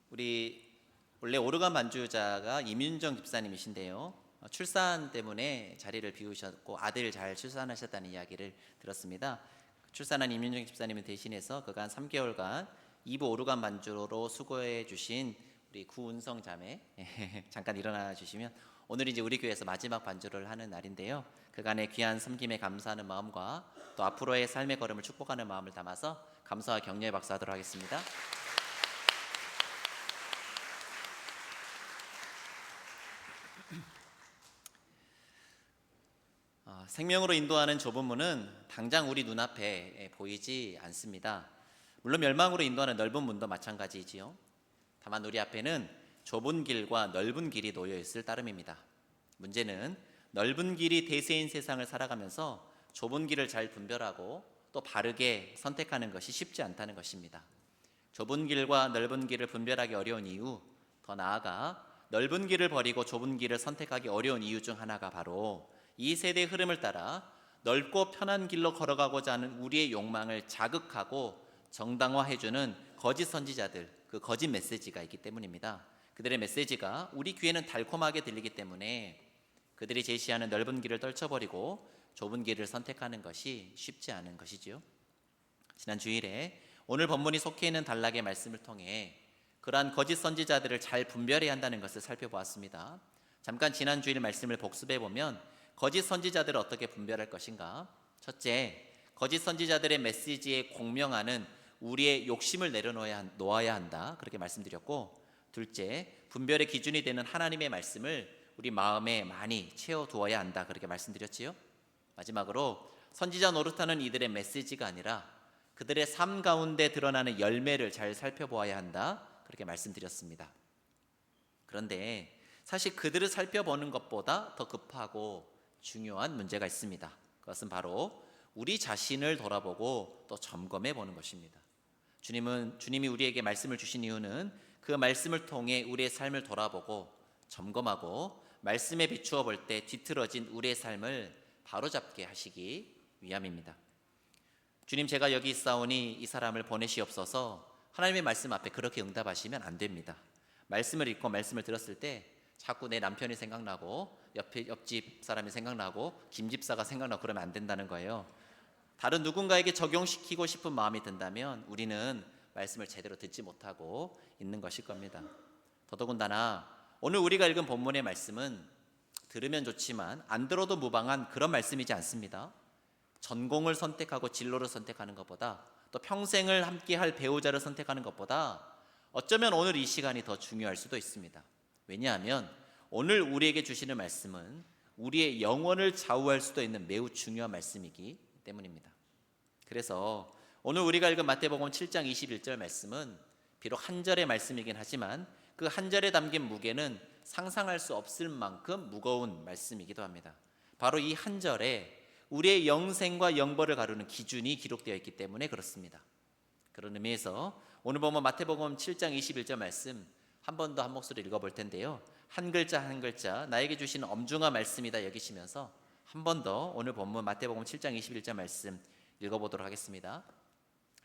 우리 원래 오르간 반주자가 임윤정 집사님이신데요. 출산 때문에 자리를 비우셨고 아들 잘 출산하셨다는 이야기를 들었습니다. 출산한 임윤정 집사님을 대신해서 그간 3개월간 2부 오르간 반주로 수고해 주신 우리 구은성 자매 잠깐 일어나 주시면, 오늘 이제 우리 교회에서 마지막 반주를 하는 날인데요. 그간의 귀한 섬김에 감사하는 마음과 또 앞으로의 삶의 걸음을 축복하는 마음을 담아서 감사와 격려의 박수하도록 하겠습니다. 생명으로 인도하는 좁은 문은 당장 우리 눈앞에 보이지 않습니다. 물론 멸망으로 인도하는 넓은 문도 마찬가지지요. 다만 우리 앞에는 좁은 길과 넓은 길이 놓여 있을 따름입니다. 문제는 넓은 길이 대세인 세상을 살아가면서 좁은 길을 잘 분별하고 또 바르게 선택하는 것이 쉽지 않다는 것입니다. 좁은 길과 넓은 길을 분별하기 어려운 이유, 더 나아가 넓은 길을 버리고 좁은 길을 선택하기 어려운 이유 중 하나가 바로 이 세대의 흐름을 따라 넓고 편한 길로 걸어가고자 하는 우리의 욕망을 자극하고 정당화해주는 거짓 선지자들, 그 거짓 메시지가 있기 때문입니다. 그들의 메시지가 우리 귀에는 달콤하게 들리기 때문에 그들이 제시하는 넓은 길을 떨쳐버리고 좁은 길을 선택하는 것이 쉽지 않은 것이지요. 지난 주일에 오늘 본문이 속해 있는 단락의 말씀을 통해 그러한 거짓 선지자들을 잘 분별해야 한다는 것을 살펴보았습니다. 잠깐 지난 주일 말씀을 복습해 보면 거짓 선지자들을 어떻게 분별할 것인가? 첫째, 거짓 선지자들의 메시지에 공명하는 우리의 욕심을 내려놓아야 한다, 그렇게 말씀드렸고, 둘째, 분별의 기준이 되는 하나님의 말씀을 우리 마음에 많이 채워두어야 한다, 그렇게 말씀드렸지요. 마지막으로 선지자 노릇하는 이들의 메시지가 아니라 그들의 삶 가운데 드러나는 열매를 잘 살펴보아야 한다, 그렇게 말씀드렸습니다. 그런데 사실 그들을 살펴보는 것보다 더 급하고 중요한 문제가 있습니다. 그것은 바로 우리 자신을 돌아보고 또 점검해 보는 것입니다. 주님이 우리에게 말씀을 주신 이유는 그 말씀을 통해 우리의 삶을 돌아보고 점검하고 말씀에 비추어 볼 때 뒤틀어진 우리의 삶을 바로잡게 하시기 위함입니다. 주님, 제가 여기 있사오니 이 사람을 보내시옵소서, 하나님의 말씀 앞에 그렇게 응답하시면 안 됩니다. 말씀을 읽고 말씀을 들었을 때 자꾸 내 남편이 생각나고 옆집 사람이 생각나고 김 집사가 생각나고 그러면 안 된다는 거예요. 다른 누군가에게 적용시키고 싶은 마음이 든다면 우리는 말씀을 제대로 듣지 못하고 있는 것일 겁니다. 더더군다나 오늘 우리가 읽은 본문의 말씀은 들으면 좋지만 안 들어도 무방한 그런 말씀이지 않습니다. 전공을 선택하고 진로를 선택하는 것보다, 또 평생을 함께할 배우자를 선택하는 것보다 어쩌면 오늘 이 시간이 더 중요할 수도 있습니다. 왜냐하면 오늘 우리에게 주시는 말씀은 우리의 영혼을 좌우할 수도 있는 매우 중요한 말씀이기 때문입니다. 그래서 오늘 우리가 읽은 마태복음 7장 21절 말씀은 비록 한 절의 말씀이긴 하지만 그 한 절에 담긴 무게는 상상할 수 없을 만큼 무거운 말씀이기도 합니다. 바로 이 한 절에 우리의 영생과 영벌을 가르는 기준이 기록되어 있기 때문에 그렇습니다. 그런 의미에서 오늘 보면 마태복음 7장 21절 말씀 한 번 더 한 목소리 읽어볼 텐데요. 한 글자 한 글자 나에게 주시는 엄중한 말씀이다 여기시면서 한 번 더 오늘 본문 마태복음 7장 21절 말씀 읽어보도록 하겠습니다.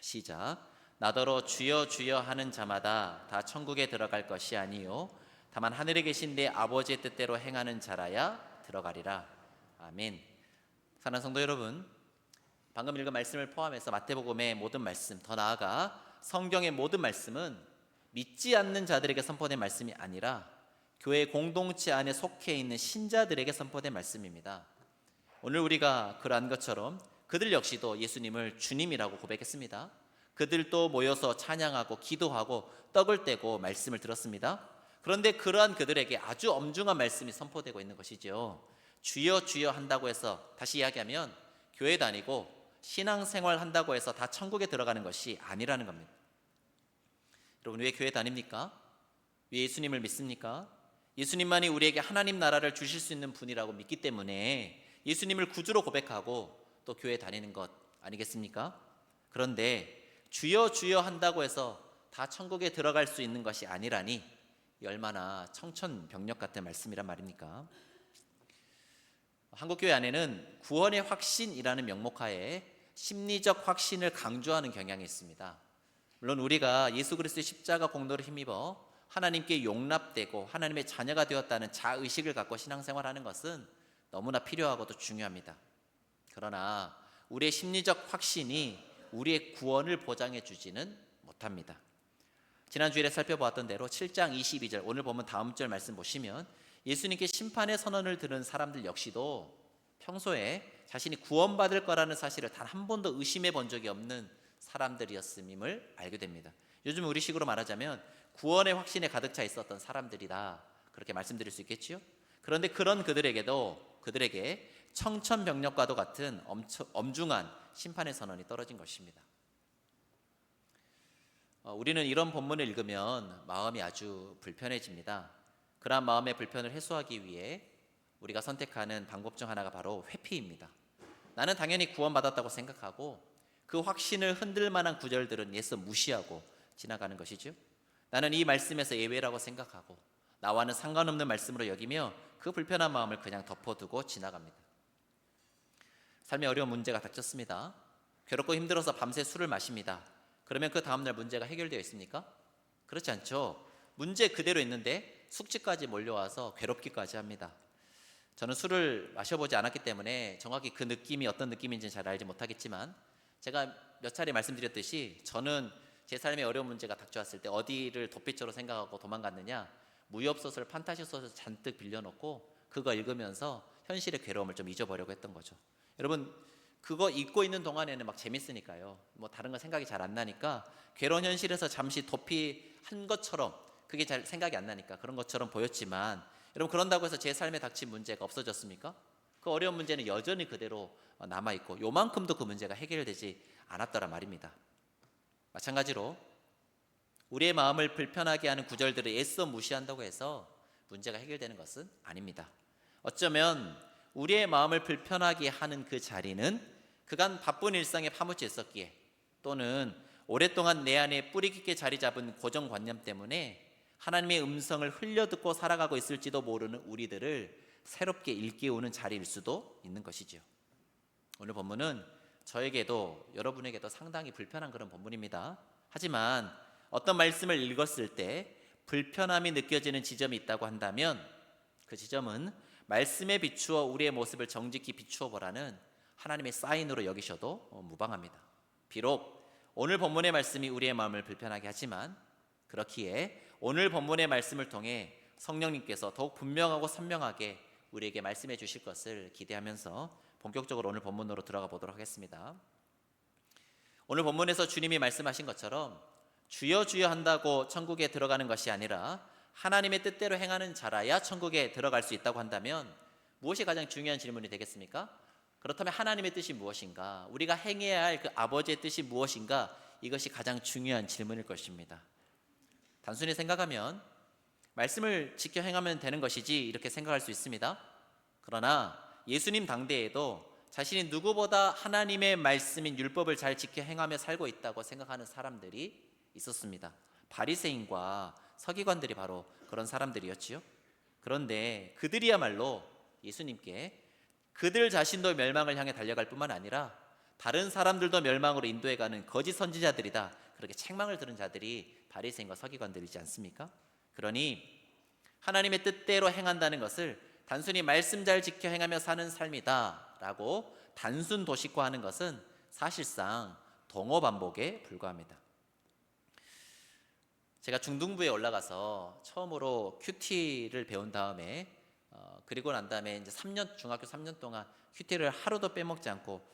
시작. 나더러 주여 주여 하는 자마다 다 천국에 들어갈 것이 아니요 다만 하늘에 계신 내 아버지의 뜻대로 행하는 자라야 들어가리라. 아멘. 사랑하는 성도 여러분, 방금 읽은 말씀을 포함해서 마태복음의 모든 말씀, 더 나아가 성경의 모든 말씀은 믿지 않는 자들에게 선포된 말씀이 아니라 교회 공동체 안에 속해 있는 신자들에게 선포된 말씀입니다. 오늘 우리가 그러한 것처럼 그들 역시도 예수님을 주님이라고 고백했습니다. 그들도 모여서 찬양하고 기도하고 떡을 떼고 말씀을 들었습니다. 그런데 그러한 그들에게 아주 엄중한 말씀이 선포되고 있는 것이죠. 주여 주여 한다고 해서, 다시 이야기하면 교회 다니고 신앙생활 한다고 해서 다 천국에 들어가는 것이 아니라는 겁니다. 여러분, 왜 교회 다닙니까? 왜 예수님을 믿습니까? 예수님만이 우리에게 하나님 나라를 주실 수 있는 분이라고 믿기 때문에 예수님을 구주로 고백하고 또 교회 다니는 것 아니겠습니까? 그런데 주여 주여 한다고 해서 다 천국에 들어갈 수 있는 것이 아니라니 얼마나 청천벽력 같은 말씀이란 말입니까? 한국교회 안에는 구원의 확신이라는 명목하에 심리적 확신을 강조하는 경향이 있습니다. 물론 우리가 예수 그리스도의 십자가 공로를 힘입어 하나님께 용납되고 하나님의 자녀가 되었다는 자의식을 갖고 신앙생활하는 것은 너무나 필요하고 또 중요합니다. 그러나 우리의 심리적 확신이 우리의 구원을 보장해 주지는 못합니다. 지난 주일에 살펴보았던 대로 7장 22절, 오늘 보면 다음 절 말씀 보시면 예수님께 심판의 선언을 들은 사람들 역시도 평소에 자신이 구원받을 거라는 사실을 단 한 번도 의심해 본 적이 없는 사람들이었음을 알게 됩니다. 요즘 우리식으로 말하자면 구원의 확신에 가득 차 있었던 사람들이다, 그렇게 말씀드릴 수 있겠지요. 그런데 그런 그들에게 청천벽력과도 같은 엄중한 심판의 선언이 떨어진 것입니다. 우리는 이런 본문을 읽으면 마음이 아주 불편해집니다. 그러한 마음의 불편을 해소하기 위해 우리가 선택하는 방법 중 하나가 바로 회피입니다. 나는 당연히 구원받았다고 생각하고 그 확신을 흔들 만한 구절들은 예서 무시하고 지나가는 것이죠. 나는 이 말씀에서 예외라고 생각하고 나와는 상관없는 말씀으로 여기며 그 불편한 마음을 그냥 덮어두고 지나갑니다. 삶에 어려운 문제가 닥쳤습니다. 괴롭고 힘들어서 밤새 술을 마십니다. 그러면 그 다음날 문제가 해결되어 있습니까? 그렇지 않죠. 문제 그대로 있는데 숙취까지 몰려와서 괴롭기까지 합니다. 저는 술을 마셔보지 않았기 때문에 정확히 그 느낌이 어떤 느낌인지는 잘 알지 못하겠지만, 제가 몇 차례 말씀드렸듯이 저는 제 삶에 어려운 문제가 닥쳐왔을 때 어디를 도피처로 생각하고 도망갔느냐, 무협소설, 판타지 소설 잔뜩 빌려놓고 그거 읽으면서 현실의 괴로움을 좀 잊어보려고 했던 거죠. 여러분, 그거 읽고 있는 동안에는 막 재밌으니까요, 뭐 다른 거 생각이 잘 안 나니까 괴로운 현실에서 잠시 도피한 것처럼, 그게 잘 생각이 안 나니까 그런 것처럼 보였지만, 여러분, 그런다고 해서 제 삶에 닥친 문제가 없어졌습니까? 그 어려운 문제는 여전히 그대로 남아있고 요만큼도 그 문제가 해결되지 않았더라 말입니다. 마찬가지로 우리의 마음을 불편하게 하는 구절들을 애써 무시한다고 해서 문제가 해결되는 것은 아닙니다. 어쩌면 우리의 마음을 불편하게 하는 그 자리는 그간 바쁜 일상에 파묻혀 있었기에, 또는 오랫동안 내 안에 뿌리 깊게 자리 잡은 고정관념 때문에 하나님의 음성을 흘려듣고 살아가고 있을지도 모르는 우리들을 새롭게 일깨우는 자리일 수도 있는 것이지요. 오늘 본문은 저에게도 여러분에게도 상당히 불편한 그런 본문입니다. 하지만 어떤 말씀을 읽었을 때 불편함이 느껴지는 지점이 있다고 한다면 그 지점은 말씀에 비추어 우리의 모습을 정직히 비추어 보라는 하나님의 사인으로 여기셔도 무방합니다. 비록 오늘 본문의 말씀이 우리의 마음을 불편하게 하지만, 그렇기에 오늘 본문의 말씀을 통해 성령님께서 더욱 분명하고 선명하게 우리에게 말씀해 주실 것을 기대하면서 본격적으로 오늘 본문으로 들어가 보도록 하겠습니다. 오늘 본문에서 주님이 말씀하신 것처럼 주여 주여 한다고 천국에 들어가는 것이 아니라 하나님의 뜻대로 행하는 자라야 천국에 들어갈 수 있다고 한다면 무엇이 가장 중요한 질문이 되겠습니까? 그렇다면 하나님의 뜻이 무엇인가? 우리가 행해야 할 그 아버지의 뜻이 무엇인가? 이것이 가장 중요한 질문일 것입니다. 단순히 생각하면 말씀을 지켜 행하면 되는 것이지 이렇게 생각할 수 있습니다. 그러나 예수님 당대에도 자신이 누구보다 하나님의 말씀인 율법을 잘 지켜 행하며 살고 있다고 생각하는 사람들이 있었습니다. 바리새인과 서기관들이 바로 그런 사람들이었지요. 그런데 그들이야말로 예수님께 그들 자신도 멸망을 향해 달려갈 뿐만 아니라 다른 사람들도 멸망으로 인도해가는 거짓 선지자들이다, 그렇게 책망을 들은 자들이 바리새인과 서기관들이지 않습니까? 그러니 하나님의 뜻대로 행한다는 것을 단순히 말씀 잘 지켜 행하며 사는 삶이다 라고 단순 도식화하는 것은 사실상 동어 반복에 불과합니다. 제가 중등부에 올라가서 처음으로 큐티를 배운 다음에 그리고 난 다음에 이제 중학교 3년 동안 큐티를 하루도 빼먹지 않고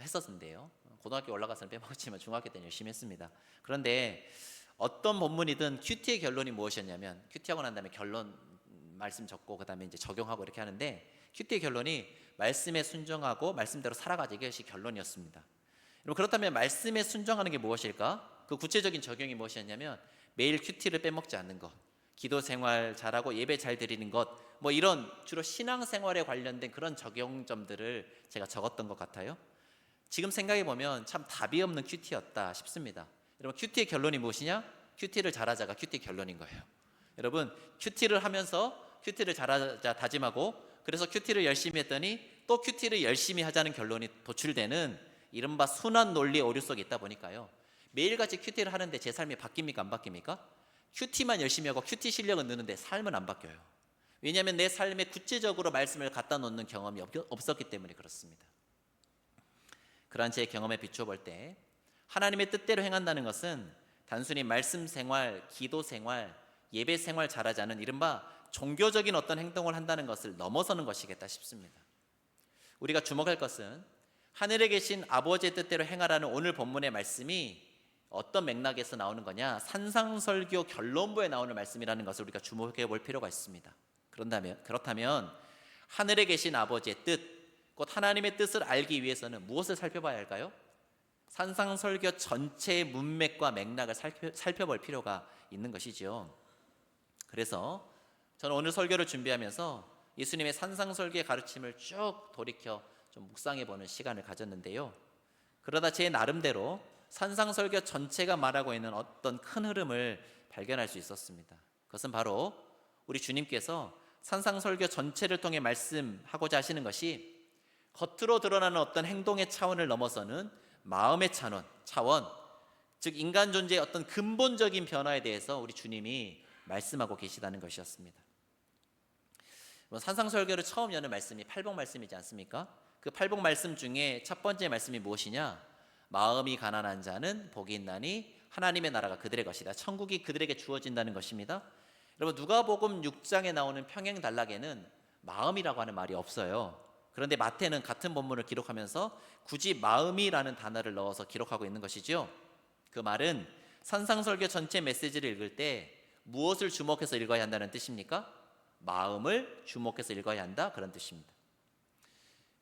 했었는데요. 고등학교 올라가서는 빼먹었지만 중학교 때는 열심히 했습니다. 그런데 어떤 본문이든 큐티의 결론이 무엇이었냐면, 큐티하고 난 다음에 결론 말씀 적고 그 다음에 이제 적용하고 이렇게 하는데, 큐티의 결론이 말씀에 순종하고 말씀대로 살아가자, 이것이 결론이었습니다. 여러분, 그렇다면 말씀에 순종하는 게 무엇일까? 그 구체적인 적용이 무엇이었냐면 매일 큐티를 빼먹지 않는 것, 기도 생활 잘하고 예배 잘 드리는 것, 뭐 이런 주로 신앙생활에 관련된 그런 적용점들을 제가 적었던 것 같아요. 지금 생각해 보면 참 답이 없는 큐티였다 싶습니다. 여러분, 큐티의 결론이 무엇이냐? 큐티를 잘하자가 큐티의 결론인 거예요. 여러분, 큐티를 하면서 큐티를 잘하자 다짐하고, 그래서 큐티를 열심히 했더니 또 큐티를 열심히 하자는 결론이 도출되는 이른바 순환 논리 오류 속에 있다 보니까요, 매일같이 큐티를 하는데 제 삶이 바뀝니까? 안 바뀝니까? 큐티만 열심히 하고 큐티 실력은 느는데 삶은 안 바뀌어요. 왜냐하면 내 삶에 구체적으로 말씀을 갖다 놓는 경험이 없었기 때문에 그렇습니다. 그러한 제 경험에 비춰볼 때 하나님의 뜻대로 행한다는 것은 단순히 말씀 생활, 기도 생활, 예배 생활 잘하지 않은 이른바 종교적인 어떤 행동을 한다는 것을 넘어서는 것이겠다 싶습니다. 우리가 주목할 것은 하늘에 계신 아버지의 뜻대로 행하라는 오늘 본문의 말씀이 어떤 맥락에서 나오는 거냐? 산상설교 결론부에 나오는 말씀이라는 것을 우리가 주목해 볼 필요가 있습니다. 그렇다면 하늘에 계신 아버지의 뜻, 곧 하나님의 뜻을 알기 위해서는 무엇을 살펴봐야 할까요? 산상설교 전체의 문맥과 맥락을 살펴볼 필요가 있는 것이죠. 그래서 저는 오늘 설교를 준비하면서 예수님의 산상설교의 가르침을 쭉 돌이켜 좀 묵상해 보는 시간을 가졌는데요. 그러다 제 나름대로 산상설교 전체가 말하고 있는 어떤 큰 흐름을 발견할 수 있었습니다. 그것은 바로 우리 주님께서 산상설교 전체를 통해 말씀하고자 하시는 것이 겉으로 드러나는 어떤 행동의 차원을 넘어서는 마음의 차원, 즉 인간 존재의 어떤 근본적인 변화에 대해서 우리 주님이 말씀하고 계시다는 것이었습니다. 산상설교를 처음 여는 말씀이 팔복 말씀이지 않습니까? 그 팔복 말씀 중에 첫 번째 말씀이 무엇이냐? 마음이 가난한 자는 복이 있나니 하나님의 나라가 그들의 것이다. 천국이 그들에게 주어진다는 것입니다. 여러분, 누가복음 6장에 나오는 평행단락에는 마음이라고 하는 말이 없어요. 그런데 마태는 같은 본문을 기록하면서 굳이 마음이라는 단어를 넣어서 기록하고 있는 것이죠. 그 말은 산상설교 전체 메시지를 읽을 때 무엇을 주목해서 읽어야 한다는 뜻입니까? 마음을 주목해서 읽어야 한다, 그런 뜻입니다.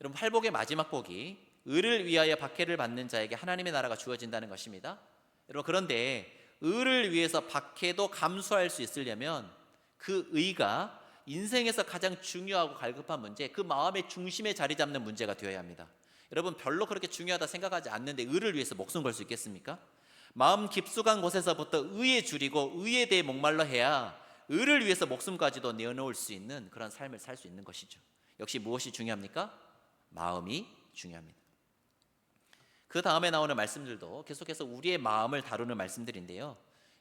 여러분, 팔복의 마지막 복이 의를 위하여 박해를 받는 자에게 하나님의 나라가 주어진다는 것입니다. 여러분, 그런데 의를 위해서 박해도 감수할 수 있으려면 그 의가 인생에서 가장 중요하고 갈급한 문제, 그 마음의 중심에 자리 잡는 문제가 되어야 합니다. 여러분, 별로 그렇게 중요하다 생각하지 않는데 의를 위해서 목숨 걸 수 있겠습니까? 마음 깊숙한 곳에서부터 의에 줄이고 의에 대해 목말라 해야 의를 위해서 목숨까지도 내어놓을 수 있는 그런 삶을 살 수 있는 것이죠. 역시 무엇이 중요합니까? 마음이 중요합니다. 그 다음에 나오는 말씀들도 계속해서 우리의 마음을 다루는 말씀들인데요.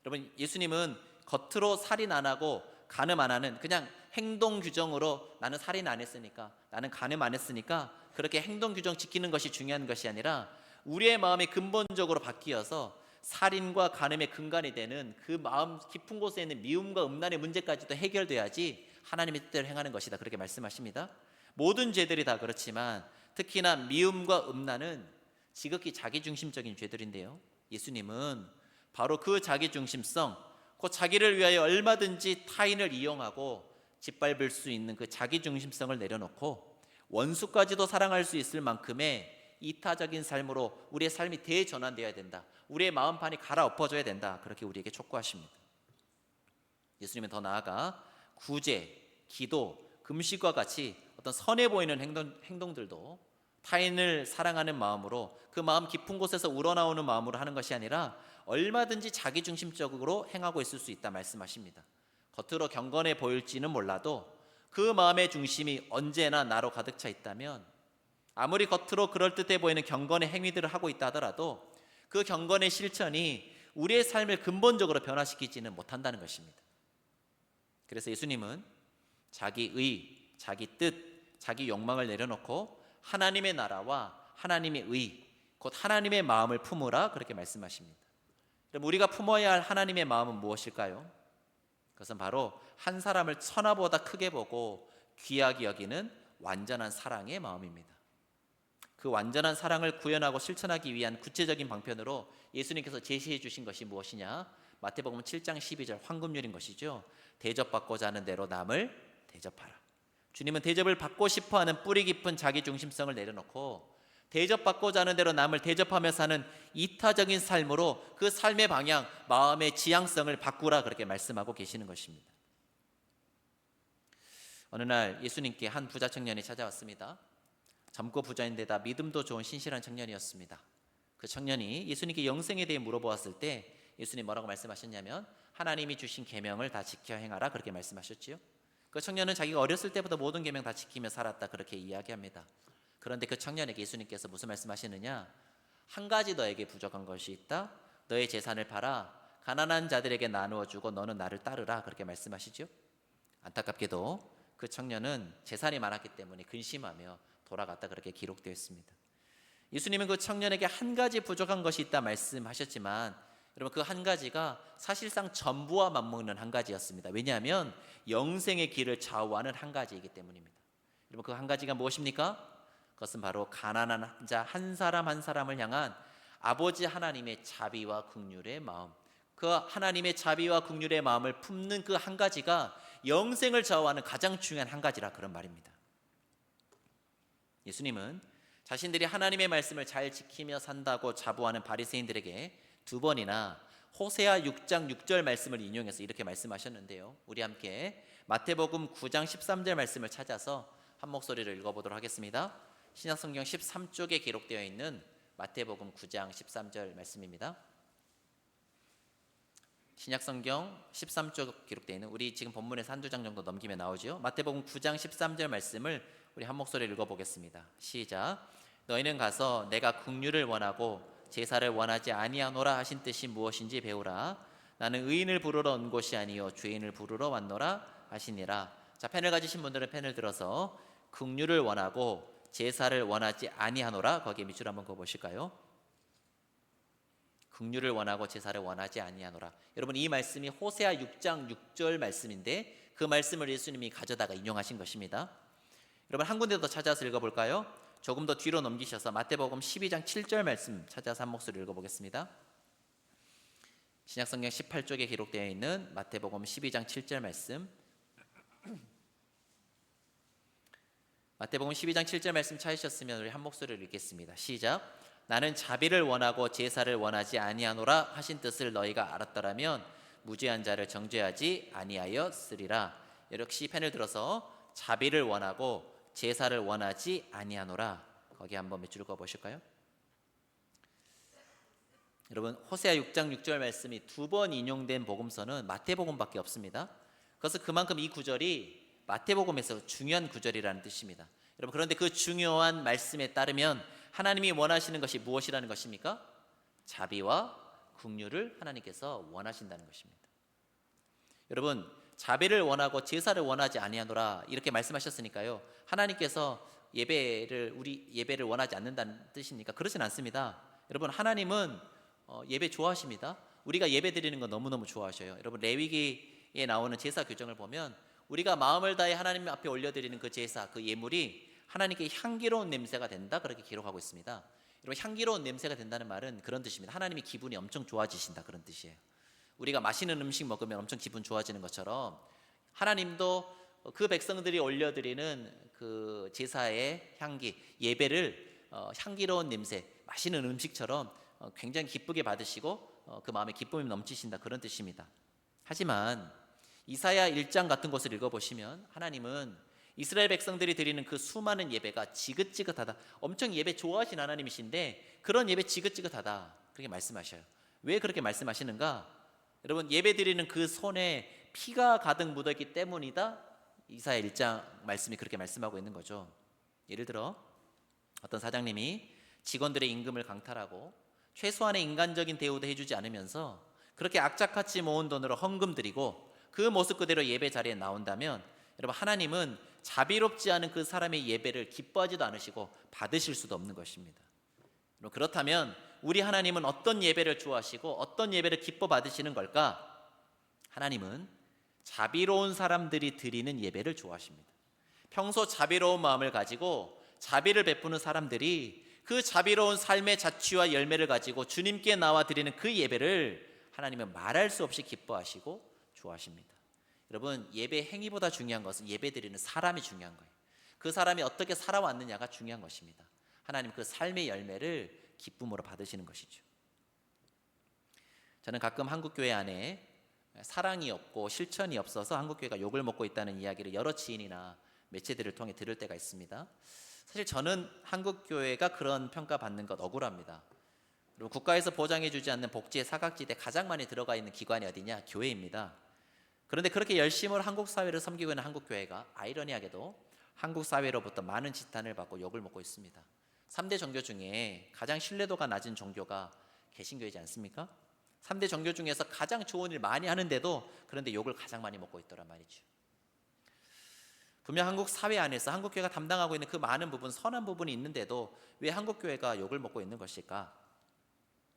여러분, 예수님은 겉으로 살인 안 하고 간음 안 하는 그냥 행동 규정으로 나는 살인 안 했으니까, 나는 간음 안 했으니까 그렇게 행동 규정 지키는 것이 중요한 것이 아니라 우리의 마음이 근본적으로 바뀌어서 살인과 간음의 근간이 되는 그 마음 깊은 곳에 있는 미움과 음란의 문제까지도 해결돼야지 하나님의 뜻대로 행하는 것이다, 그렇게 말씀하십니다. 모든 죄들이 다 그렇지만 특히나 미움과 음란은 지극히 자기중심적인 죄들인데요, 예수님은 바로 그 자기중심성, 그 자기를 위하여 얼마든지 타인을 이용하고 짓밟을 수 있는 그 자기중심성을 내려놓고 원수까지도 사랑할 수 있을 만큼의 이타적인 삶으로 우리의 삶이 대전환되어야 된다, 우리의 마음판이 갈아엎어져야 된다, 그렇게 우리에게 촉구하십니다. 예수님은 더 나아가 구제, 기도, 금식과 같이 어떤 선해 보이는 행동들도 타인을 사랑하는 마음으로, 그 마음 깊은 곳에서 우러나오는 마음으로 하는 것이 아니라 얼마든지 자기중심적으로 행하고 있을 수 있다 말씀하십니다. 겉으로 경건해 보일지는 몰라도 그 마음의 중심이 언제나 나로 가득 차 있다면, 아무리 겉으로 그럴듯해 보이는 경건의 행위들을 하고 있다 하더라도 그 경건의 실천이 우리의 삶을 근본적으로 변화시키지는 못한다는 것입니다. 그래서 예수님은 자기 의, 자기 뜻, 자기 욕망을 내려놓고 하나님의 나라와 하나님의 의, 곧 하나님의 마음을 품으라, 그렇게 말씀하십니다. 그럼 우리가 품어야 할 하나님의 마음은 무엇일까요? 그것은 바로 한 사람을 천하보다 크게 보고 귀하게 여기는 완전한 사랑의 마음입니다. 그 완전한 사랑을 구현하고 실천하기 위한 구체적인 방편으로 예수님께서 제시해 주신 것이 무엇이냐? 마태복음 7장 12절 황금률인 것이죠. 대접받고자 하는 대로 남을 대접하라. 주님은 대접을 받고 싶어하는 뿌리 깊은 자기중심성을 내려놓고 대접받고자 하는 대로 남을 대접하며 사는 이타적인 삶으로 그 삶의 방향, 마음의 지향성을 바꾸라, 그렇게 말씀하고 계시는 것입니다. 어느 날 예수님께 한 부자 청년이 찾아왔습니다. 젊고 부자인데다 믿음도 좋은 신실한 청년이었습니다. 그 청년이 예수님께 영생에 대해 물어보았을 때 예수님 뭐라고 말씀하셨냐면 하나님이 주신 계명을 다 지켜 행하라, 그렇게 말씀하셨지요. 그 청년은 자기가 어렸을 때부터 모든 계명 다 지키며 살았다, 그렇게 이야기합니다. 그런데 그 청년에게 예수님께서 무슨 말씀하시느냐? 한 가지 너에게 부족한 것이 있다. 너의 재산을 팔아 가난한 자들에게 나누어 주고 너는 나를 따르라, 그렇게 말씀하시죠. 안타깝게도 그 청년은 재산이 많았기 때문에 근심하며 돌아갔다, 그렇게 기록되어 있습니다. 예수님은 그 청년에게 한 가지 부족한 것이 있다 말씀하셨지만, 여러분, 그 한 가지가 사실상 전부와 맞먹는 한 가지였습니다. 왜냐하면 영생의 길을 좌우하는 한 가지이기 때문입니다. 여러분, 그 한 가지가 무엇입니까? 그것은 바로 가난한 자 한 사람 한 사람을 향한 아버지 하나님의 자비와 긍휼의 마음, 그 하나님의 자비와 긍휼의 마음을 품는 그 한 가지가 영생을 좌우하는 가장 중요한 한 가지라, 그런 말입니다. 예수님은 자신들이 하나님의 말씀을 잘 지키며 산다고 자부하는 바리새인들에게 두 번이나 호세아 6장 6절 말씀을 인용해서 이렇게 말씀하셨는데요. 우리 함께 마태복음 9장 13절 말씀을 찾아서 한 목소리를 읽어보도록 하겠습니다. 신약성경 13쪽에 기록되어 있는 마태복음 9장 13절 말씀입니다. 신약성경 13쪽 기록되어 있는, 우리 지금 본문에서 한두 장 정도 넘기면 나오죠. 마태복음 9장 13절 말씀을 우리 한 목소리를 읽어보겠습니다. 시작. 너희는 가서 내가 긍휼을 원하고 제사를 원하지 아니하노라 하신 뜻이 무엇인지 배우라. 나는 의인을 부르러 온 것이 아니요 죄인을 부르러 왔노라 하시니라. 자, 펜을 가지신 분들은 펜을 들어서 긍휼을 원하고 제사를 원하지 아니하노라, 거기에 밑줄 한번 그어보실까요? 긍휼을 원하고 제사를 원하지 아니하노라. 여러분, 이 말씀이 호세아 6장 6절 말씀인데 그 말씀을 예수님이 가져다가 인용하신 것입니다. 여러분, 한 군데 더 찾아서 읽어볼까요? 조금 더 뒤로 넘기셔서 마태복음 12장 7절 말씀 찾아서 한 목소리 읽어보겠습니다. 신약성경 18쪽에 기록되어 있는 마태복음 12장 7절 말씀, 마태복음 12장 7절 말씀 찾으셨으면 우리 한 목소리를 읽겠습니다. 시작. 나는 자비를 원하고 제사를 원하지 아니하노라 하신 뜻을 너희가 알았더라면 무죄한 자를 정죄하지 아니하였으리라. 역시 펜을 들어서 자비를 원하고 제사를 원하지 아니하노라, 거기 한번 몇 줄 읽어보실까요? 여러분, 호세아 6장 6절 말씀이 두 번 인용된 복음서는 마태복음밖에 없습니다. 그래서 그만큼 이 구절이 마태복음에서 중요한 구절이라는 뜻입니다. 여러분, 그런데 그 중요한 말씀에 따르면 하나님이 원하시는 것이 무엇이라는 것입니까? 자비와 긍휼을 하나님께서 원하신다는 것입니다. 여러분, 자비를 원하고 제사를 원하지 아니하노라 이렇게 말씀하셨으니까요, 하나님께서 우리 예배를 원하지 않는다는 뜻입니까? 그렇진 않습니다. 여러분, 하나님은 예배 좋아하십니다. 우리가 예배 드리는 거 너무너무 좋아하셔요. 여러분, 레위기에 나오는 제사 규정을 보면 우리가 마음을 다해 하나님 앞에 올려드리는 그 제사, 그 예물이 하나님께 향기로운 냄새가 된다, 그렇게 기록하고 있습니다. 여러분, 향기로운 냄새가 된다는 말은 그런 뜻입니다. 하나님이 기분이 엄청 좋아지신다, 그런 뜻이에요. 우리가 맛있는 음식 먹으면 엄청 기분 좋아지는 것처럼 하나님도 그 백성들이 올려드리는 그 제사의 향기, 예배를 향기로운 냄새, 맛있는 음식처럼 굉장히 기쁘게 받으시고 그 마음에 기쁨이 넘치신다, 그런 뜻입니다. 하지만 이사야 1장 같은 것을 읽어보시면 하나님은 이스라엘 백성들이 드리는 그 수많은 예배가 지긋지긋하다, 엄청 예배 좋아하신 하나님이신데 그런 예배 지긋지긋하다, 그렇게 말씀하셔요. 왜 그렇게 말씀하시는가? 여러분, 예배 드리는 그 손에 피가 가득 묻어있기 때문이다, 이사야 1장 말씀이 그렇게 말씀하고 있는 거죠. 예를 들어 어떤 사장님이 직원들의 임금을 강탈하고 최소한의 인간적인 대우도 해주지 않으면서 그렇게 악착같이 모은 돈으로 헌금 드리고 그 모습 그대로 예배 자리에 나온다면, 여러분, 하나님은 자비롭지 않은 그 사람의 예배를 기뻐하지도 않으시고 받으실 수도 없는 것입니다. 그렇다면 우리 하나님은 어떤 예배를 좋아하시고 어떤 예배를 기뻐 받으시는 걸까? 하나님은 자비로운 사람들이 드리는 예배를 좋아하십니다. 평소 자비로운 마음을 가지고 자비를 베푸는 사람들이 그 자비로운 삶의 자취와 열매를 가지고 주님께 나와 드리는 그 예배를 하나님은 말할 수 없이 기뻐하시고 좋아하십니다. 여러분, 예배 행위보다 중요한 것은 예배 드리는 사람이 중요한 거예요. 그 사람이 어떻게 살아왔느냐가 중요한 것입니다. 하나님 그 삶의 열매를 기쁨으로 받으시는 것이죠. 저는 가끔 한국교회 안에 사랑이 없고 실천이 없어서 한국교회가 욕을 먹고 있다는 이야기를 여러 지인이나 매체들을 통해 들을 때가 있습니다. 사실 저는 한국교회가 그런 평가받는 것 억울합니다. 그리고 국가에서 보장해주지 않는 복지의 사각지대에 가장 많이 들어가 있는 기관이 어디냐? 교회입니다. 그런데 그렇게 열심히 한국 사회를 섬기고 있는 한국교회가 아이러니하게도 한국 사회로부터 많은 지탄을 받고 욕을 먹고 있습니다. 3대 종교 중에 가장 신뢰도가 낮은 종교가 개신교이지 않습니까? 3대 종교 중에서 가장 좋은 일 많이 하는데도 그런데 욕을 가장 많이 먹고 있더란 말이죠. 분명 한국 사회 안에서 한국교회가 담당하고 있는 그 많은 부분, 선한 부분이 있는데도 왜 한국교회가 욕을 먹고 있는 것일까?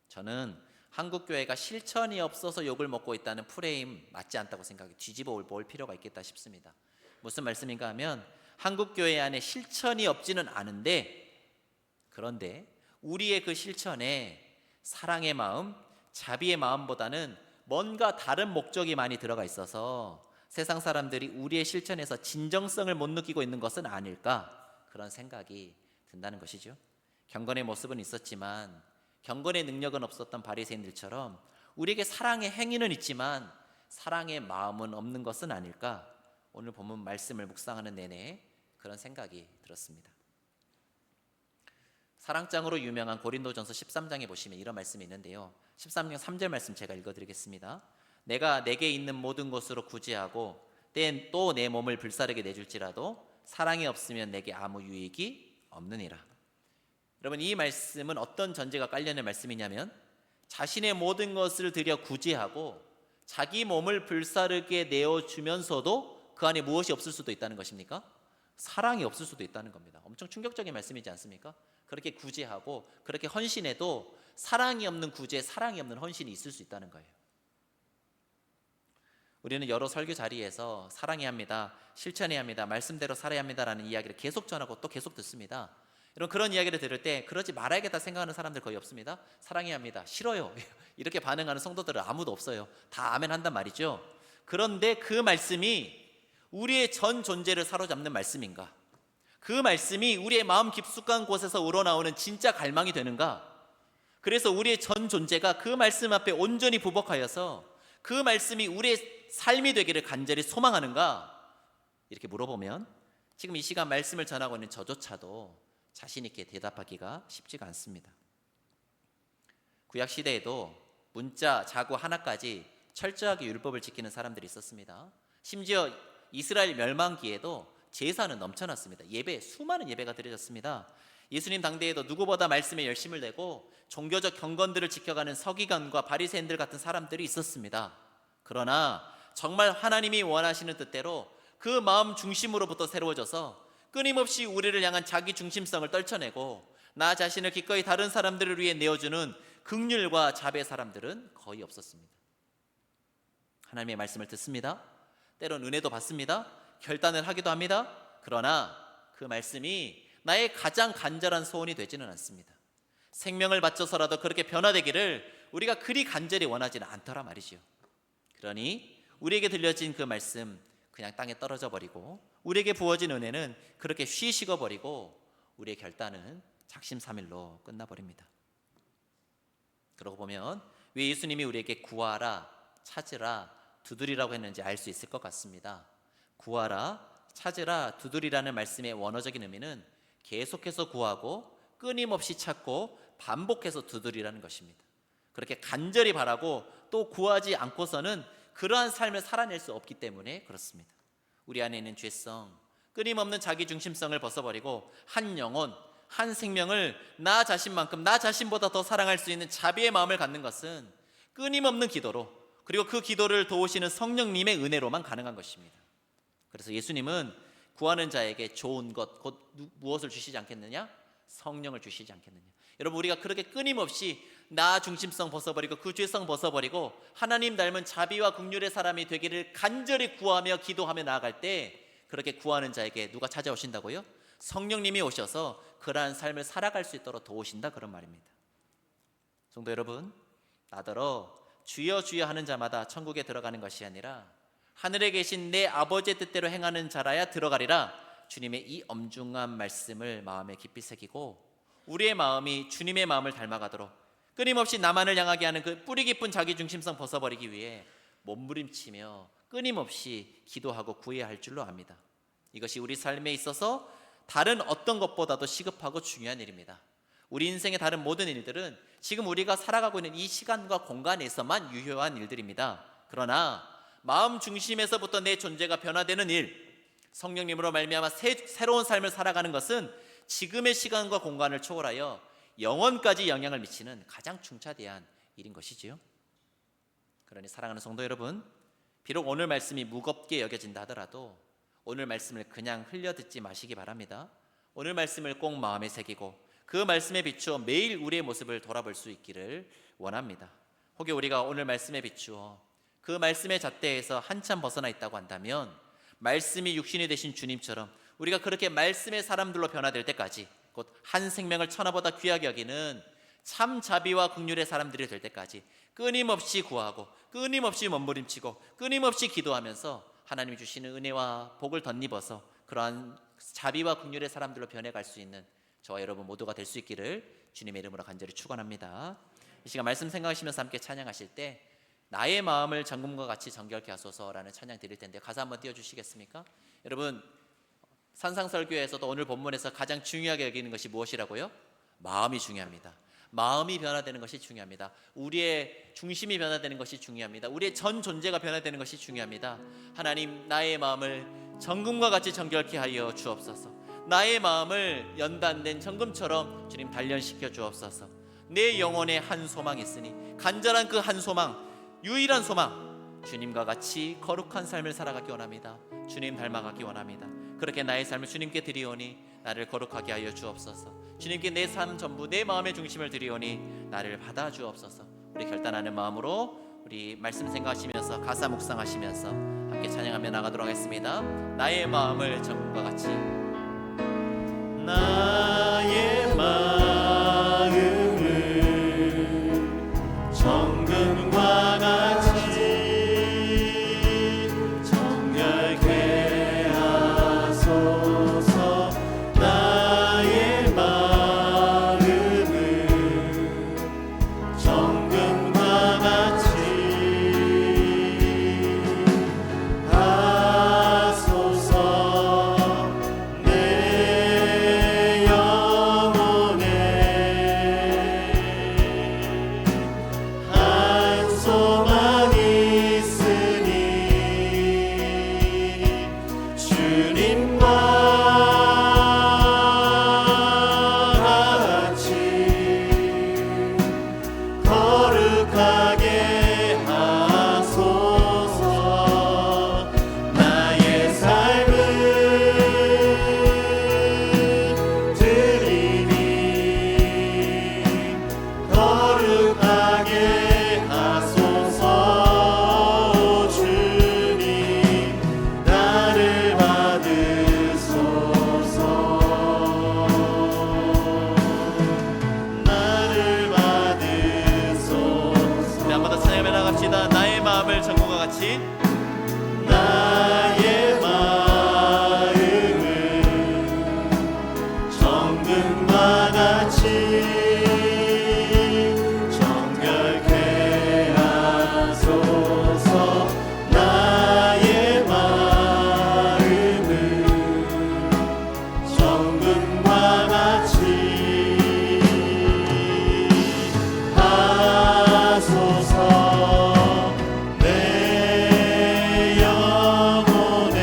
저는 한국교회가 실천이 없어서 욕을 먹고 있다는 프레임 맞지 않다고 생각해 뒤집어 볼 필요가 있겠다 싶습니다. 무슨 말씀인가 하면 한국교회 안에 실천이 없지는 않은데, 그런데 우리의 그 실천에 사랑의 마음, 자비의 마음보다는 뭔가 다른 목적이 많이 들어가 있어서 세상 사람들이 우리의 실천에서 진정성을 못 느끼고 있는 것은 아닐까, 그런 생각이 든다는 것이죠. 경건의 모습은 있었지만 경건의 능력은 없었던 바리새인들처럼 우리에게 사랑의 행위는 있지만 사랑의 마음은 없는 것은 아닐까, 오늘 본문 말씀을 묵상하는 내내 그런 생각이 들었습니다. 사랑장으로 유명한 고린도전서 13장에 보시면 이런 말씀이 있는데요, 13장 3절 말씀 제가 읽어드리겠습니다. 내가 내게 있는 모든 것으로 구제하고 또 내 몸을 불사르게 내줄지라도 사랑이 없으면 내게 아무 유익이 없느니라. 여러분, 이 말씀은 어떤 전제가 깔려있는 말씀이냐면 자신의 모든 것을 들여 구제하고 자기 몸을 불사르게 내어주면서도 그 안에 무엇이 없을 수도 있다는 것입니까? 사랑이 없을 수도 있다는 겁니다. 엄청 충격적인 말씀이지 않습니까? 그렇게 구제하고 그렇게 헌신해도 사랑이 없는 구제, 사랑이 없는 헌신이 있을 수 있다는 거예요. 우리는 여러 설교 자리에서 사랑해야 합니다, 실천해야 합니다, 말씀대로 살아야 합니다라는 이야기를 계속 전하고 또 계속 듣습니다. 여러분, 그런 이야기를 들을 때 그러지 말아야겠다 생각하는 사람들 거의 없습니다. 사랑해야 합니다, 싫어요 이렇게 반응하는 성도들은 아무도 없어요. 다 아멘 한단 말이죠. 그런데 그 말씀이 우리의 전 존재를 사로잡는 말씀인가? 그 말씀이 우리의 마음 깊숙한 곳에서 우러나오는 진짜 갈망이 되는가? 그래서 우리의 전 존재가 그 말씀 앞에 온전히 부복하여서 그 말씀이 우리의 삶이 되기를 간절히 소망하는가? 이렇게 물어보면 지금 이 시간 말씀을 전하고 있는 저조차도 자신 있게 대답하기가 쉽지가 않습니다. 구약 시대에도 문자, 자구 하나까지 철저하게 율법을 지키는 사람들이 있었습니다. 심지어 이스라엘 멸망기에도 제사는 넘쳐났습니다. 예배, 수많은 예배가 드려졌습니다. 예수님 당대에도 누구보다 말씀에 열심을 내고 종교적 경건들을 지켜가는 서기관과 바리새인들 같은 사람들이 있었습니다. 그러나 정말 하나님이 원하시는 뜻대로 그 마음 중심으로부터 새로워져서 끊임없이 우리를 향한 자기 중심성을 떨쳐내고 나 자신을 기꺼이 다른 사람들을 위해 내어주는 긍휼과 자비의 사람들은 거의 없었습니다. 하나님의 말씀을 듣습니다. 때론 은혜도 받습니다. 결단을 하기도 합니다. 그러나 그 말씀이 나의 가장 간절한 소원이 되지는 않습니다. 생명을 바쳐서라도 그렇게 변화되기를 우리가 그리 간절히 원하지는 않더라 말이죠. 그러니 우리에게 들려진 그 말씀 그냥 땅에 떨어져 버리고 우리에게 부어진 은혜는 그렇게 쉬 식어버리고 우리의 결단은 작심삼일로 끝나버립니다. 그러고 보면 왜 예수님이 우리에게 구하라, 찾으라, 두드리라고 했는지 알 수 있을 것 같습니다. 구하라, 찾으라, 두드리라는 말씀의 원어적인 의미는 계속해서 구하고 끊임없이 찾고 반복해서 두드리라는 것입니다. 그렇게 간절히 바라고 또 구하지 않고서는 그러한 삶을 살아낼 수 없기 때문에 그렇습니다. 우리 안에 있는 죄성, 끊임없는 자기 중심성을 벗어버리고 한 영혼, 한 생명을 나 자신만큼 나 자신보다 더 사랑할 수 있는 자비의 마음을 갖는 것은 끊임없는 기도로, 그리고 그 기도를 도우시는 성령님의 은혜로만 가능한 것입니다. 그래서 예수님은 구하는 자에게 좋은 것, 곧 무엇을 주시지 않겠느냐? 성령을 주시지 않겠느냐? 여러분, 우리가 그렇게 끊임없이 나 중심성 벗어버리고 그 죄성 벗어버리고 하나님 닮은 자비와 긍휼의 사람이 되기를 간절히 구하며 기도하며 나아갈 때 그렇게 구하는 자에게 누가 찾아오신다고요? 성령님이 오셔서 그러한 삶을 살아갈 수 있도록 도우신다, 그런 말입니다. 성도 여러분, 나더러 주여 주여 하는 자마다 천국에 들어가는 것이 아니라 하늘에 계신 내 아버지의 뜻대로 행하는 자라야 들어가리라, 주님의 이 엄중한 말씀을 마음에 깊이 새기고 우리의 마음이 주님의 마음을 닮아가도록 끊임없이 나만을 향하게 하는 그 뿌리 깊은 자기 중심성 벗어버리기 위해 몸부림치며 끊임없이 기도하고 구해야 할 줄로 압니다. 이것이 우리 삶에 있어서 다른 어떤 것보다도 시급하고 중요한 일입니다. 우리 인생의 다른 모든 일들은 지금 우리가 살아가고 있는 이 시간과 공간에서만 유효한 일들입니다. 그러나 마음 중심에서부터 내 존재가 변화되는 일, 성령님으로 말미암아 새로운 삶을 살아가는 것은 지금의 시간과 공간을 초월하여 영원까지 영향을 미치는 가장 중차대한 일인 것이지요. 그러니 사랑하는 성도 여러분, 비록 오늘 말씀이 무겁게 여겨진다 하더라도 오늘 말씀을 그냥 흘려 듣지 마시기 바랍니다. 오늘 말씀을 꼭 마음에 새기고 그 말씀에 비추어 매일 우리의 모습을 돌아볼 수 있기를 원합니다. 혹여 우리가 오늘 말씀에 비추어 그 말씀의 잣대에서 한참 벗어나 있다고 한다면 말씀이 육신이 되신 주님처럼 우리가 그렇게 말씀의 사람들로 변화될 때까지, 곧 한 생명을 천하보다 귀하게 여기는 참 자비와 긍휼의 사람들이 될 때까지 끊임없이 구하고 끊임없이 몸부림치고 끊임없이 기도하면서 하나님이 주시는 은혜와 복을 덧입어서 그러한 자비와 긍휼의 사람들로 변해갈 수 있는 저와 여러분 모두가 될 수 있기를 주님의 이름으로 간절히 축원합니다. 이 시간 말씀 생각하시면서 함께 찬양하실 때 나의 마음을 정금과 같이 정결케 하소서라는 찬양 드릴 텐데 가사 한번 띄워주시겠습니까? 여러분, 산상설교에서도 오늘 본문에서 가장 중요하게 여기는 것이 무엇이라고요? 마음이 중요합니다. 마음이 변화되는 것이 중요합니다. 우리의 중심이 변화되는 것이 중요합니다. 우리의 전 존재가 변화되는 것이 중요합니다. 하나님, 나의 마음을 정금과 같이 정결케 하여 주옵소서. 나의 마음을 연단된 정금처럼 주님 단련시켜 주옵소서. 내 영혼에 한 소망이 있으니 간절한 그 한 소망, 유일한 소망, 주님과 같이 거룩한 삶을 살아가기 원합니다. 주님 닮아가기 원합니다. 그렇게 나의 삶을 주님께 드리오니 나를 거룩하게 하여 주옵소서. 주님께 내 삶 전부, 내 마음의 중심을 드리오니 나를 받아 주옵소서. 우리 결단하는 마음으로 우리 말씀 생각하시면서 가사 묵상하시면서 함께 찬양하며 나가도록 하겠습니다. 나의 마음을 정금과 같이, 나의 마음을 정금과 같이 정결케 하소서. 나의 마음을 정금과 같이 하소서. 내 영혼에 한 소망이 있으니 주님과 같이 거룩하게 하소서. 나의 삶을 드리니 거룩하게 하소서. 주님 나를 받으소서. 나를 받으소서. 네, 한 번 더 찬양하며 나갑시다. 나의 마음을 정금과 같이, 나의 마음을 정금과 같이 정결케 하소서. 나의 마음을 정금과 같이 하소서. 내 영혼에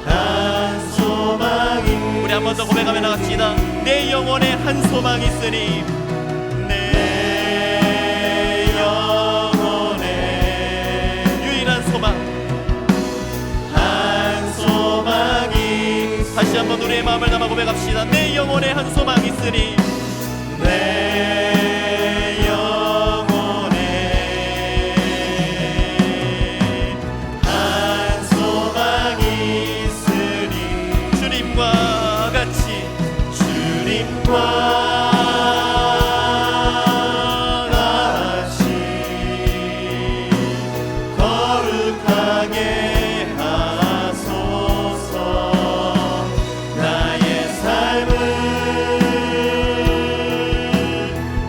한 소망이, 우리 한 번 더 고백하며 나갑시다. 내 영혼에 한 소망이 있으니, 내 영혼에 유일한 소망, 한 소망이. 다시 한번 우리의 마음을 담아 고백합시다. 내 영혼에 한 소망이 있으니, 내 영혼에 한 소망이 있으니 주님과 같이, 주님과 같이 거룩하게 하소서. 나의 삶을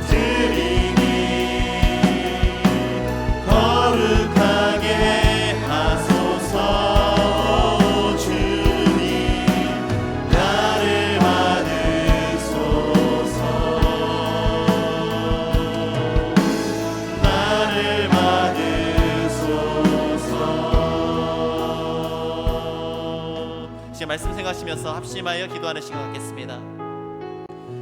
드리니 거룩하게 하소서. 주님 나를 받으소서. 나를 받으소서. 지금 말씀 생각하시면서 합심하여 기도하는 시간 갖겠습니다.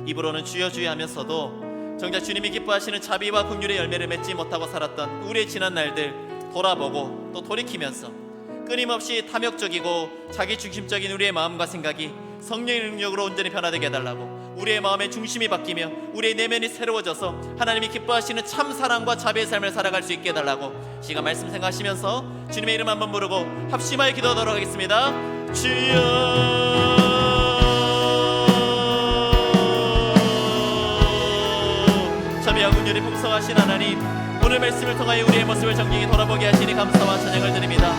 입으로는 주여 주여 하면서도 정작 주님이 기뻐하시는 자비와 긍휼의 열매를 맺지 못하고 살았던 우리의 지난 날들 돌아보고 또 돌이키면서 끊임없이 탐욕적이고 자기중심적인 우리의 마음과 생각이 성령의 능력으로 온전히 변화되게 해달라고, 우리의 마음의 중심이 바뀌며 우리의 내면이 새로워져서 하나님이 기뻐하시는 참 사랑과 자비의 삶을 살아갈 수 있게 해달라고 시간 말씀 생각하시면서 주님의 이름 한번 부르고 합심하여 기도하도록 하겠습니다. 주여, 자비와 긍휼이 풍성하신 하나님, 오늘 말씀을 통하여 우리의 모습을 정직히 돌아보게 하시니 감사와 찬양을 드립니다.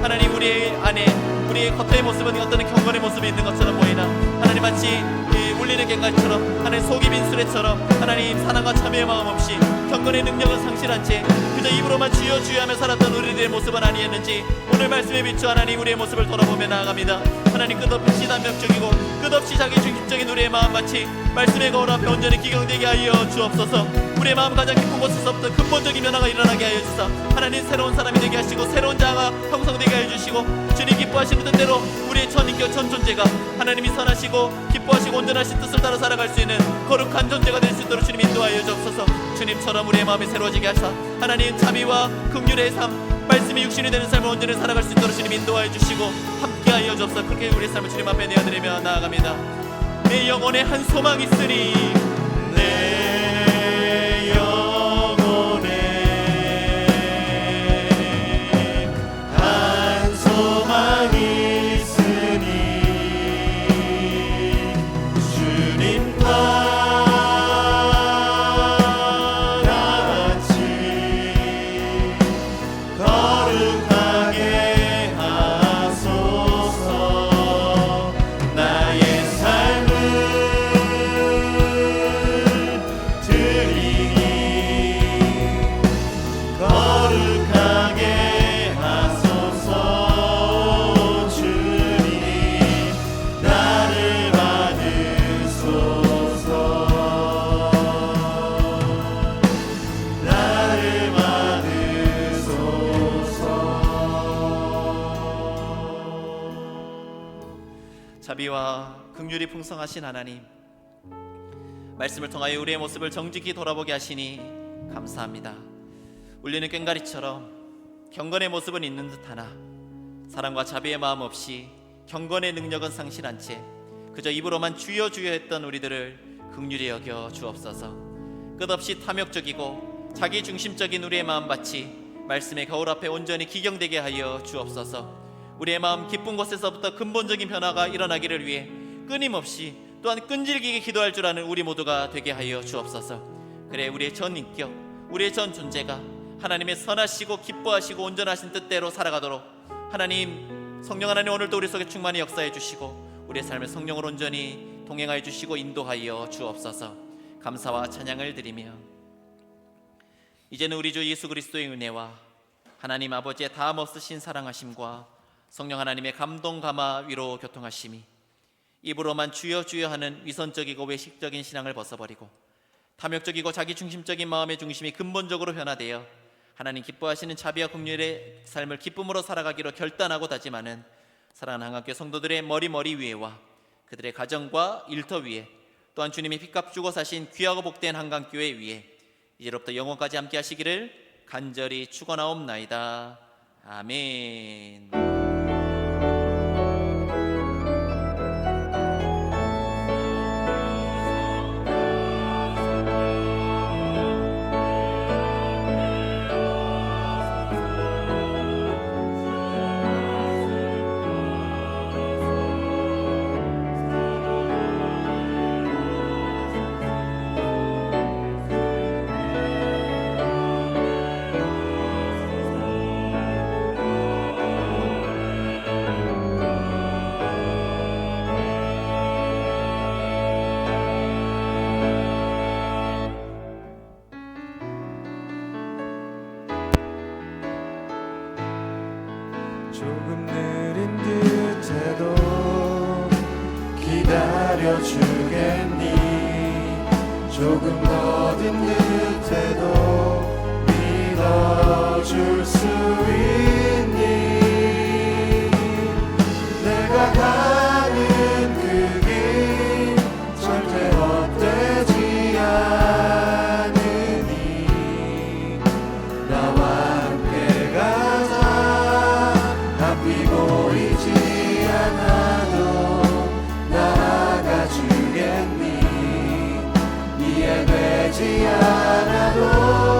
하나님 우리의 안에, 우리의 겉의 모습은 어떤 경건의 모습이 있는 것처럼 보이나 하나님 마치 울리는 꽹과리처럼, 하나님 속이 빈 수레처럼 하나님 사랑과 참회의 마음 없이 경건의 능력은 상실한 채 그저 입으로만 주여 주여 하며 살았던 우리들의 모습은 아니었는지 오늘 말씀에 비추어 하나님 우리의 모습을 돌아보며 나아갑니다. 하나님 끝없이 단명적이고 끝없이 자기중심적인 우리의 마음같이 말씀의 거울 앞에 온전히 기경되게 하여 주옵소서. 우리의 마음 가장 깊은 곳에서부터 근본적인 변화가 일어나게 하여 주사 하나님 새로운 사람이 되게 하시고 새로운 자아가 형성되게 하여 주시고 주님 기뻐하시는 뜻대로 우리의 전인격 전존재가 하나님이 선하시고 기뻐하시고 온전하신 뜻을 따라 살아갈 수 있는 거룩한 존재가 될 수 있도록 주님 인도하여 주옵소서. 주님처럼 우리의 마음이 새로워지게 하사 하나님 자비와 긍휼의 삶, 말씀이 육신이 되는 삶을 온전히 살아갈 수 있도록 주님 인도하여 주시고 함께하여 주옵소서. 그렇게 우리의 삶을 주님 앞에 내어드리며 나아갑니다. 내 영혼에 한 소망이 있으니, 내 영혼에 한 소망이 있으니 주님과 자비와 긍휼이 풍성하신 하나님, 말씀을 통하여 우리의 모습을 정직히 돌아보게 하시니 감사합니다. 울리는 꽹과리처럼 경건의 모습은 있는 듯하나 사랑과 자비의 마음 없이 경건의 능력은 상실한 채 그저 입으로만 주여 주여 했던 우리들을 긍휼히 여겨 주옵소서. 끝없이 탐욕적이고 자기중심적인 우리의 마음밭이 말씀의 거울 앞에 온전히 기경되게 하여 주옵소서. 우리의 마음 깊은 곳에서부터 근본적인 변화가 일어나기를 위해 끊임없이 또한 끈질기게 기도할 줄 아는 우리 모두가 되게 하여 주옵소서. 그래 우리의 전 인격, 우리의 전 존재가 하나님의 선하시고 기뻐하시고 온전하신 뜻대로 살아가도록 하나님, 성령 하나님 오늘도 우리 속에 충만히 역사해 주시고 우리의 삶을 성령으로 온전히 동행하여 주시고 인도하여 주옵소서. 감사와 찬양을 드리며 이제는 우리 주 예수 그리스도의 은혜와 하나님 아버지의 다함 없으신 사랑하심과 성령 하나님의 감동 감화 위로 교통하심이 입으로만 주여 주여 하는 위선적이고 외식적인 신앙을 벗어버리고 탐욕적이고 자기중심적인 마음의 중심이 근본적으로 변화되어 하나님 기뻐하시는 자비와 긍휼의 삶을 기쁨으로 살아가기로 결단하고 다짐하는 사랑하는 한강교회 성도들의 머리 위에와 그들의 가정과 일터 위에, 또한 주님이 핏값 주고 사신 귀하고 복된 한강교회 위에 이제로부터 영원까지 함께 하시기를 간절히 축원하옵나이다. 아멘. 조금 느린 듯해도 기다려주겠니? 조금 더딘 듯해도 믿어줄 수 있니? 내가 가는 그 길 절대 헛되지 않아. 되지 않아도